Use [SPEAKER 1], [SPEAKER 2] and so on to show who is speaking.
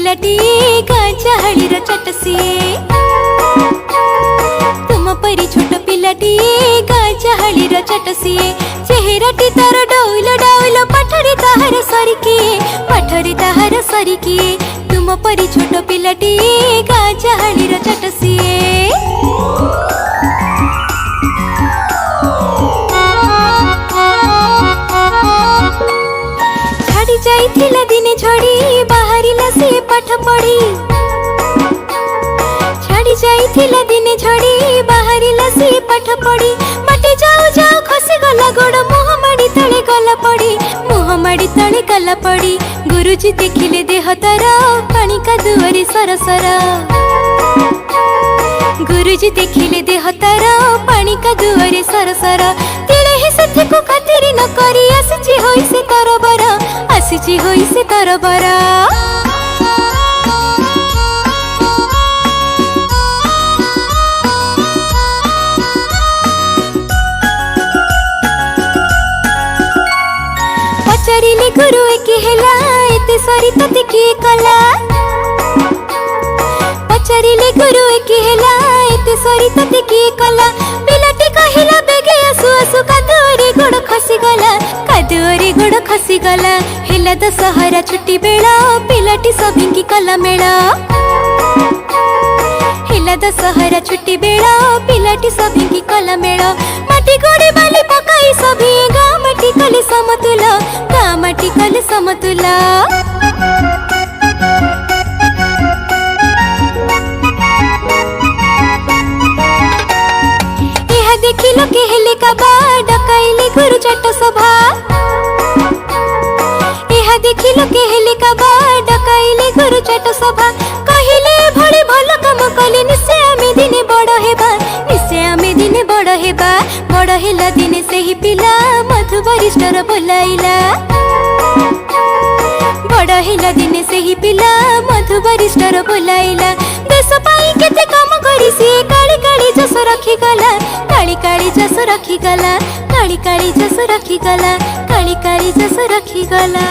[SPEAKER 1] पिलाटी गाँ चाहली चट सिए तुम परी छोट पिलाटी गाँ चाहली चट सिए चेहराटी तार डौल डौल पाठरे ताहार सरिकिए तुम परी छोट पिलाटी गाँ चाहली चट सिए छाड़ी जाइथिला दिने छड़ी बाहरिला से पाठ पढ़ी छाड़ी जाइथिला दिने छड़ी बाहरिला से पाठ पढ़ी बाटे जाऊ जाऊ खसी गला गोड़ मुह माड़ी तले गला पड़ी गुरुजी देखिले देह तार पानी का दुआरे सरसर गुरुजी देखिले देह तार पानी का दुआरे सरसर तिले ही सत्य को खातिर न करी आसीची होई से तरबरा पचारिले गुरु एके हेला एते सरी तते किए कला पचारिले गुरु एके हेला एते सरी तते किए कला पिलाटी कहिला बेगे आसु आसु कादुरे गोड़ खसी गला हेला दशहरा छुट्टी बेला पिलाटी सभिंकी कला मेला हेला दशहरा छुट्टी बेला पिलाटी सभिंकी कला मेला माटी गोड़ी बाली पकाई सभी गाँ माटी कले समतुला यह देखी लो के हेले का बा डकाइले गुरु चट सभा यह देखी लो के हेले का बा डकाइले गुरु चट सभा कहिले भले भल काम कले निश्चय आमे दिने बड़ हेला दिने सेही पिला मधु वरिष्ठर बोलाइला बड़ हेला दिने सेही पिला मधु वरिष्ठर बोलाइला देश पाई केते काम करी से काली काली जस रखी गला काली काली जस रखी गला काली काली जस रखी गला काली काली जस रखी गला।